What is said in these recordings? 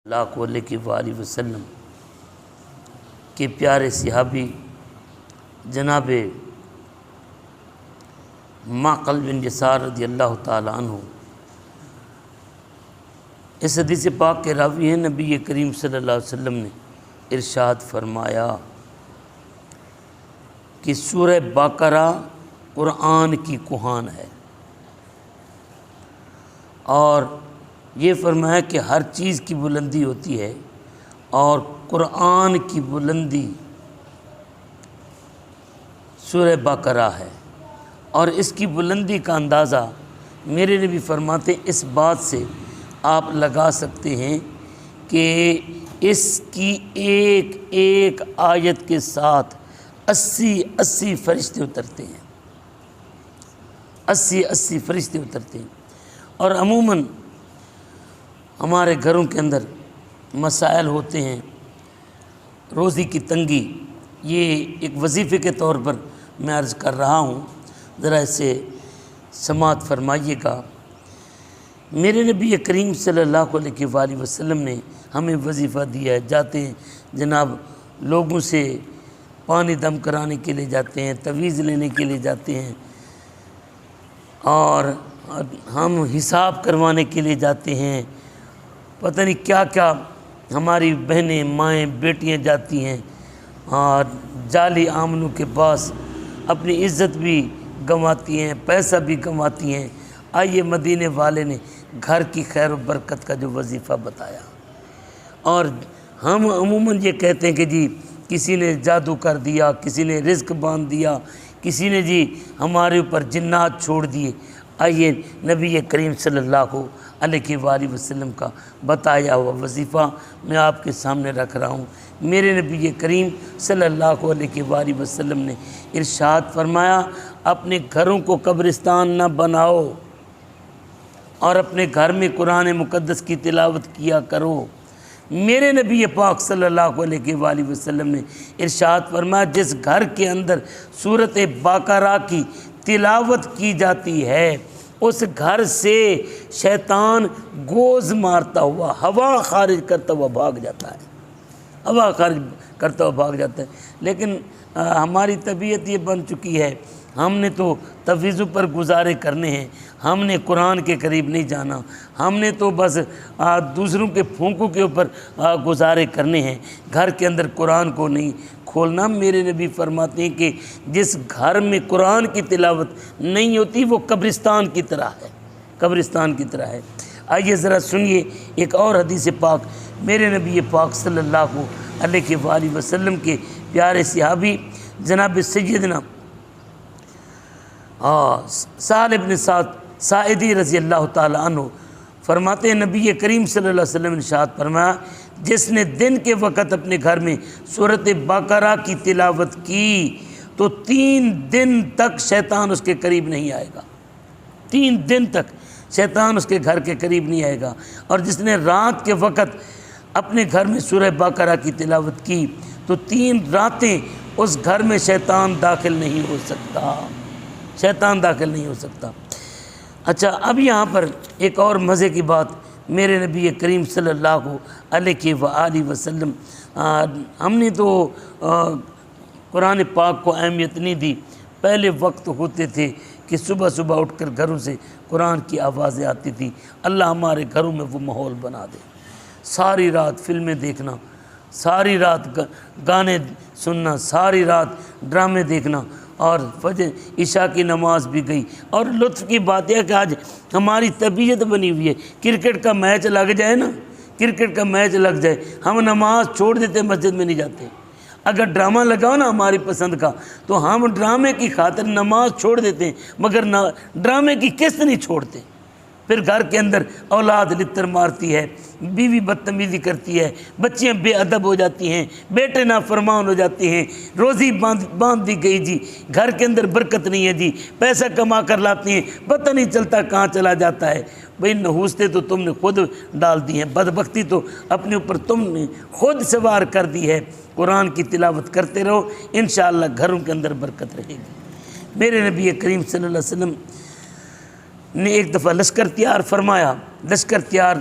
اللہ علیہ وسلم کے پیارے صحابی جناب معقل بن یسار رضی اللہ تعالی عنہ اس حدیث پاک کے راوی ہیں۔ نبی کریم صلی اللہ علیہ وسلم نے ارشاد فرمایا کہ سورہ بقرہ قرآن کی کوہان ہے، اور یہ فرمایا کہ ہر چیز کی بلندی ہوتی ہے اور قرآن کی بلندی سورہ بقرہ ہے، اور اس کی بلندی کا اندازہ میرے نبی فرماتے اس بات سے آپ لگا سکتے ہیں کہ اس کی ایک ایک آیت کے ساتھ 80 فرشتے اترتے ہیں، 80 فرشتے اترتے ہیں۔ اور عموماً ہمارے گھروں کے اندر مسائل ہوتے ہیں، روزی کی تنگی، یہ ایک وظیفے کے طور پر میں عرض کر رہا ہوں، ذرا اسے سماعت فرمائیے گا۔ میرے نبی کریم صلی اللہ علیہ وآلہ وسلم نے ہمیں وظیفہ دیا ہے، جاتے ہیں جناب لوگوں سے پانی دم کرانے کے لیے جاتے ہیں، تویز لینے کے لیے جاتے ہیں، اور ہم حساب کروانے کے لیے جاتے ہیں، پتہ نہیں کیا کیا ہماری بہنیں مائیں بیٹیاں جاتی ہیں اور جعلی آمنوں کے پاس اپنی عزت بھی گنواتی ہیں، پیسہ بھی گنواتی ہیں۔ آئیے مدینے والے نے گھر کی خیر و برکت کا جو وظیفہ بتایا، اور ہم عموماً یہ کہتے ہیں کہ جی کسی نے جادو کر دیا، کسی نے رزق باندھ دیا، کسی نے جی ہمارے اوپر جنات چھوڑ دیے۔ آئیے نبی کریم صلی اللہ علیہ وآلہ وسلم کا بتایا ہوا وظیفہ میں آپ کے سامنے رکھ رہا ہوں۔ میرے نبی کریم صلی اللہ علیہ وآلہ وسلم نے ارشاد فرمایا، اپنے گھروں کو قبرستان نہ بناؤ اور اپنے گھر میں قرآن مقدس کی تلاوت کیا کرو۔ میرے نبی پاک صلی اللہ علیہ وآلہ وسلم نے ارشاد فرمایا، جس گھر کے اندر سورۃ بقرہ کی تلاوت کی جاتی ہے اس گھر سے شیطان گوز مارتا ہوا، ہوا خارج کرتا ہوا بھاگ جاتا ہے، ہوا خارج کرتا ہوا بھاگ جاتا ہے۔ لیکن ہماری طبیعت یہ بن چکی ہے، ہم نے تو تفویضوں پر گزارے کرنے ہیں، ہم نے قرآن کے قریب نہیں جانا، ہم نے تو بس دوسروں کے پھونکوں کے اوپر گزارے کرنے ہیں، گھر کے اندر قرآن کو نہیں کھولنا۔ میرے نبی فرماتے ہیں کہ جس گھر میں قرآن کی تلاوت نہیں ہوتی وہ قبرستان کی طرح ہے، قبرستان کی طرح ہے۔ آئیے ذرا سنیے ایک اور حدیث پاک، میرے نبی پاک صلی اللہ علیہ وآلہ وسلم کے پیارے صحابی جناب سیدنا سہل بن ساعدی رضی اللہ تعالی عنہ فرماتے ہیں، نبی کریم صلی اللہ علیہ وسلم نے ارشاد فرمایا، جس نے دن کے وقت اپنے گھر میں سورۃ بقرہ کی تلاوت کی تو 3 دن تک شیطان اس کے قریب نہیں آئے گا، 3 دن تک شیطان اس کے گھر کے قریب نہیں آئے گا۔ اور جس نے رات کے وقت اپنے گھر میں سورہ بقرہ کی تلاوت کی تو 3 راتیں اس گھر میں شیطان داخل نہیں ہو سکتا، شیطان داخل نہیں ہو سکتا۔ اچھا، اب یہاں پر ایک اور مزے کی بات، میرے نبی کریم صلی اللہ علیہ وآلہ وسلم، ہم نے تو قرآن پاک کو اہمیت نہیں دی۔ پہلے وقت ہوتے تھے کہ صبح صبح اٹھ کر گھروں سے قرآن کی آوازیں آتی تھی۔ اللہ ہمارے گھروں میں وہ ماحول بنا دے، ساری رات فلمیں دیکھنا، ساری رات گانے سننا، ساری رات ڈرامے دیکھنا، اور فجر عشاء کی نماز بھی گئی۔ اور لطف کی بات ہے کہ آج ہماری طبیعت بنی ہوئی ہے، کرکٹ کا میچ لگ جائے نا، کرکٹ کا میچ لگ جائے ہم نماز چھوڑ دیتے، مسجد میں نہیں جاتے۔ اگر ڈرامہ لگاؤ نا ہماری پسند کا تو ہم ڈرامے کی خاطر نماز چھوڑ دیتے ہیں، مگر ڈرامے کی قسط نہیں چھوڑتے۔ پھر گھر کے اندر اولاد لتر مارتی ہے، بیوی بدتمیزی کرتی ہے، بچیاں بے ادب ہو جاتی ہیں، بیٹے نافرمان ہو جاتے ہیں، روزی باندھ دی گئی جی، گھر کے اندر برکت نہیں ہے جی، پیسہ کما کر لاتی ہیں پتہ نہیں چلتا کہاں چلا جاتا ہے۔ بھئی نحوستیں تو تم نے خود ڈال دی ہیں، بدبختی تو اپنے اوپر تم نے خود سوار کر دی ہے۔ قرآن کی تلاوت کرتے رہو، انشاءاللہ گھروں کے اندر برکت رہے گی۔ میرے نبی کریم صلی اللہ علیہ وسلم نے ایک دفعہ لشکر تیار فرمایا، لشکر تیار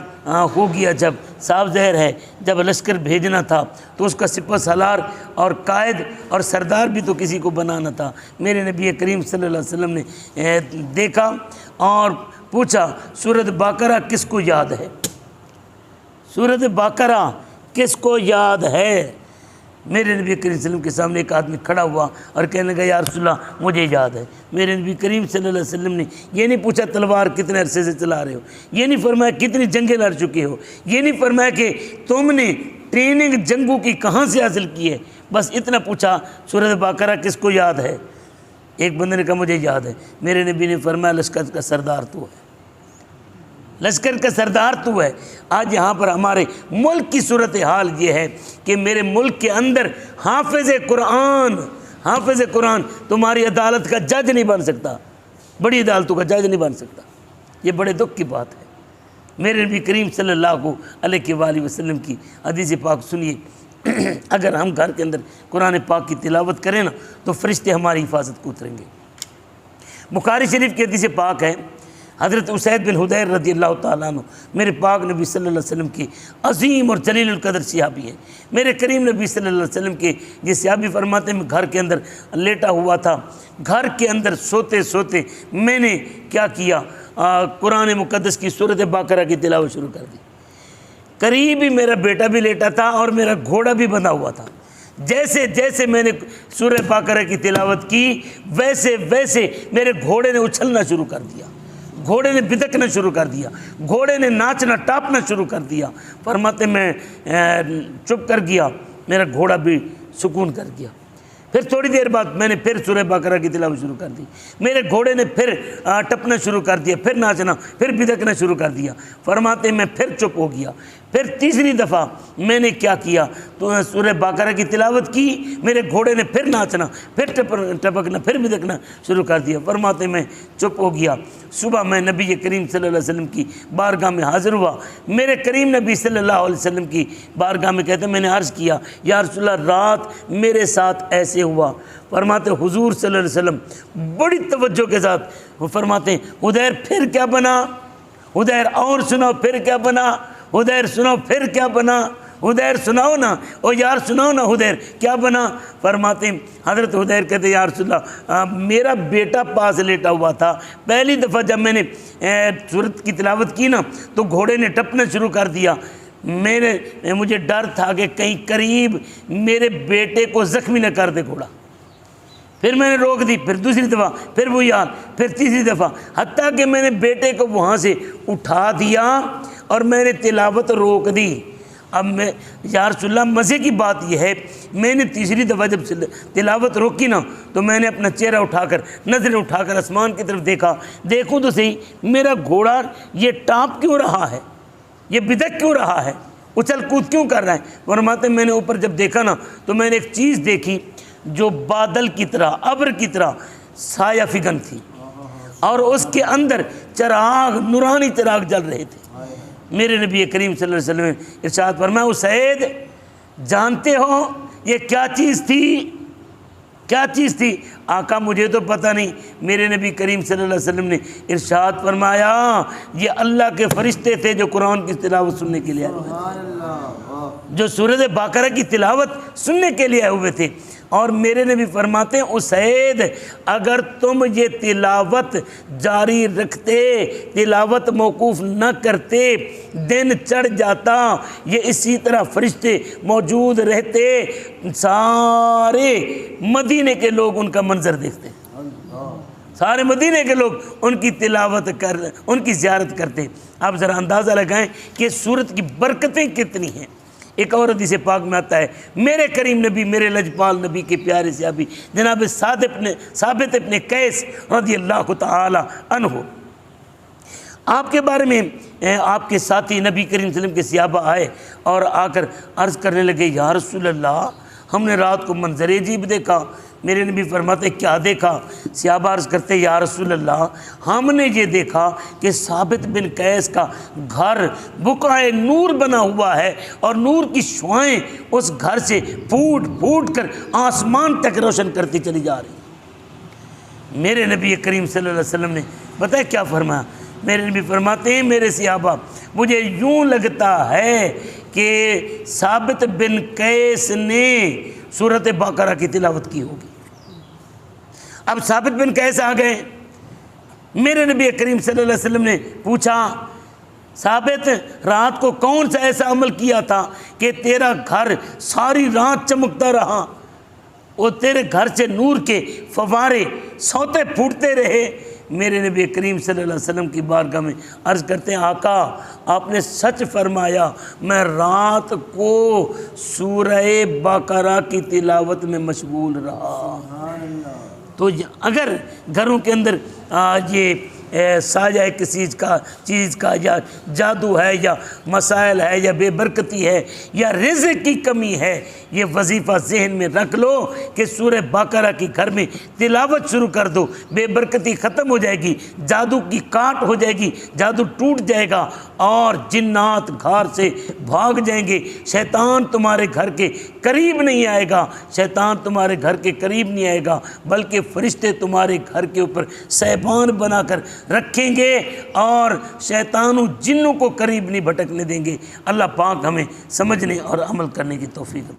ہو گیا، جب صاف ظاہر ہے جب لشکر بھیجنا تھا تو اس کا سپہ سالار اور قائد اور سردار بھی تو کسی کو بنانا تھا۔ میرے نبی کریم صلی اللہ علیہ وسلم نے دیکھا اور پوچھا سورۃ بقرہ کس کو یاد ہے؟ سورۃ بقرہ کس کو یاد ہے؟ میرے نبی کریم صلی اللہ علیہ وسلم کے سامنے ایک آدمی کھڑا ہوا اور کہنے لگا یا رسول اللہ مجھے یاد ہے۔ میرے نبی کریم صلی اللہ علیہ وسلم نے یہ نہیں پوچھا تلوار کتنے عرصے سے چلا رہے ہو، یہ نہیں فرمایا کتنی جنگیں لڑ چکے ہو، یہ نہیں فرمایا کہ تم نے ٹریننگ جنگوں کی کہاں سے حاصل کی ہے، بس اتنا پوچھا سورۃ بقرہ کس کو یاد ہے؟ ایک بندے نے کہا مجھے یاد ہے۔ میرے نبی نے فرمایا لشکر کا سردار تو ہے، لشکر کا سردار تو ہے۔ آج یہاں پر ہمارے ملک کی صورتحال یہ ہے کہ میرے ملک کے اندر حافظ قرآن تمہاری عدالت کا جج نہیں بن سکتا، بڑی عدالتوں کا جج نہیں بن سکتا۔ یہ بڑے دکھ کی بات ہے۔ میرے نبی کریم صلی اللہ علیہ وآلہ وسلم کی حدیث پاک سنیے، اگر ہم گھر کے اندر قرآن پاک کی تلاوت کریں نا تو فرشتے ہماری حفاظت کو اتریں گے۔ بخاری شریف کی حدیث پاک ہے، حضرت اسید بن حضیر رضی اللہ تعالیٰ عنہ میرے پاک نبی صلی اللہ علیہ وسلم کی عظیم اور جلیل القدر صحابی ہیں۔ میرے کریم نبی صلی اللہ علیہ وسلم کے یہ صحابی فرماتے ہیں میں گھر کے اندر لیٹا ہوا تھا، گھر کے اندر سوتے سوتے میں نے کیا کیا، قرآن مقدس کی سورۃ بقرہ کی تلاوت شروع کر دی۔ قریب ہی میرا بیٹا بھی لیٹا تھا اور میرا گھوڑا بھی بندھا ہوا تھا۔ جیسے جیسے میں نے سورۃ بقرہ کی تلاوت کی ویسے ویسے میرے گھوڑے نے اچھلنا شروع کر دیا، گھوڑے نے بدکنا شروع کر دیا، گھوڑے نے ناچنا ٹاپنا شروع کر دیا۔ فرماتے میں چپ کر گیا، میرا گھوڑا بھی سکون کر گیا۔ پھر تھوڑی دیر بعد میں نے پھر سورہ بقرہ کی تلاوت شروع کر دی، میرے گھوڑے نے پھر ٹپنا شروع کر دیا، پھر ناچنا، پھر بدکنا شروع کر دیا۔ فرماتے میں پھر چپ ہو گیا۔ پھر تیسری دفعہ میں نے کیا کیا تو سورہ بقرہ کی تلاوت کی، میرے گھوڑے نے پھر ناچنا، پھر ٹپکنا، پھر بدکنا شروع کر دیا۔ فرماتے میں چپ ہو گیا۔ صبح میں نبی کریم صلی اللہ علیہ وسلم کی بارگاہ میں حاضر ہوا۔ میرے کریم نبی صلی اللہ علیہ وسلم کی بارگاہ میں کہتے ہیں میں نے عرض کیا یا رسول اللہ رات میرے ساتھ ایسے ہوا۔ فرماتے حضور صلی اللہ علیہ وسلم بڑی توجہ کے ساتھ فرماتے ہیں حذیر پھر کیا بنا؟ حذیر اور سناؤ پھر کیا بنا؟ حذیر سناؤ پھر کیا بنا؟ حذیر سناؤ نا، او یار سناؤ نا حذیر کیا بنا؟ فرماتے ہیں حضرت حذیر کہتے ہیں یا رسول اللہ میرا بیٹا پاس لیٹا ہوا تھا، پہلی دفعہ جب میں نے سورت کی تلاوت کی نا تو گھوڑے نے ٹپنا شروع کر دیا۔ مجھے ڈر تھا کہ کہیں قریب میرے بیٹے کو زخمی نہ کر دے گھوڑا۔ پھر میں نے روک دی، پھر دوسری دفعہ، پھر وہی حال، پھر تیسری دفعہ، حتیٰ کہ میں نے بیٹے کو وہاں سے اٹھا دیا اور میں نے تلاوت روک دی۔ اب میں یا رسول اللہ مزے کی بات یہ ہے میں نے تیسری دفعہ جب تلاوت روکی نا تو میں نے اپنا چہرہ اٹھا کر نظریں اٹھا کر آسمان کی طرف دیکھا، دیکھوں تو صحیح میرا گھوڑا یہ ٹانپ کیوں رہا ہے، یہ بدک کیوں رہا ہے، اچھل کود کیوں کر رہا ہے۔ فرماتے ہیں میں نے اوپر جب دیکھا نا تو میں نے ایک چیز دیکھی جو بادل کی طرح ابر کی طرح سایہ فگن تھی اور اس کے اندر چراغ نورانی چراغ جل رہے تھے۔ میرے نبی کریم صلی اللہ علیہ وسلم نے ارشاد فرمایا اسید جانتے ہو یہ کیا چیز تھی؟ کیا چیز تھی؟ آقا مجھے تو پتہ نہیں۔ میرے نبی کریم صلی اللہ علیہ وسلم نے ارشاد فرمایا یہ اللہ کے فرشتے تھے جو قرآن کی تلاوت سننے کے لیے آئے ہوئے تھے، جو سورۃ بقرہ کی تلاوت سننے کے لیے آئے ہوئے تھے۔ اور میرے نبی فرماتے ہیں اسید اگر تم یہ تلاوت جاری رکھتے، تلاوت موقوف نہ کرتے، دن چڑھ جاتا، یہ اسی طرح فرشتے موجود رہتے، سارے مدینے کے لوگ ان کا منظر دیکھتے، سارے مدینے کے لوگ ان کی تلاوت ان کی زیارت کرتے۔ آپ ذرا اندازہ لگائیں کہ سورت کی برکتیں کتنی ہیں۔ ایک اور حدیث پاک میں آتا ہے میرے کریم نبی میرے لجپال نبی کے پیارے صحابی جناب ثابت ابن قیس رضی اللہ تعالی عنہ، آپ کے بارے میں آپ کے ساتھی نبی کریم صلی اللہ علیہ وسلم کے صحابہ آئے اور آ کر عرض کرنے لگے یا رسول اللہ ہم نے رات کو منظر عجیب دیکھا۔ میرے نبی فرماتے کیا دیکھا؟ صحابہ عرض کرتے یا رسول اللہ ہم نے یہ دیکھا کہ ثابت بن قیس کا گھر بقعۂ نور بنا ہوا ہے اور نور کی شعائیں اس گھر سے پھوٹ پھوٹ کر آسمان تک روشن کرتی چلی جا رہی۔ میرے نبی کریم صلی اللہ علیہ وسلم نے بتایا کیا فرمایا؟ میرے نبی فرماتے ہیں میرے صحابہ مجھے یوں لگتا ہے کہ ثابت بن قیس نے سورۃ بقرہ کی تلاوت کی ہوگی۔ اب ثابت بن قیس آ گئے، میرے نبی کریم صلی اللہ علیہ وسلم نے پوچھا ثابت رات کو کون سا ایسا عمل کیا تھا کہ تیرا گھر ساری رات چمکتا رہا، وہ تیرے گھر سے نور کے فوارے سوتے پھوٹتے رہے؟ میرے نبی کریم صلی اللہ علیہ وسلم کی بارگاہ میں عرض کرتے ہیں آقا آپ نے سچ فرمایا، میں رات کو سورہ بقرہ کی تلاوت میں مشغول رہا۔ تو اگر گھروں کے اندر یہ سایہ کسی چیز کا یا جادو ہے یا مسائل ہے یا بے برکتی ہے یا رزق کی کمی ہے، یہ وظیفہ ذہن میں رکھ لو کہ سورہ بقرہ کی گھر میں تلاوت شروع کر دو، بے برکتی ختم ہو جائے گی، جادو کی کاٹ ہو جائے گی، جادو ٹوٹ جائے گا اور جنات گھر سے بھاگ جائیں گے، شیطان تمہارے گھر کے قریب نہیں آئے گا، شیطان تمہارے گھر کے قریب نہیں آئے گا، بلکہ فرشتے تمہارے گھر کے اوپر صہبان بنا کر رکھیں گے اور شیطانوں جنوں کو قریب نہیں بھٹکنے دیں گے۔ اللہ پاک ہمیں سمجھنے اور عمل کرنے کی توفیق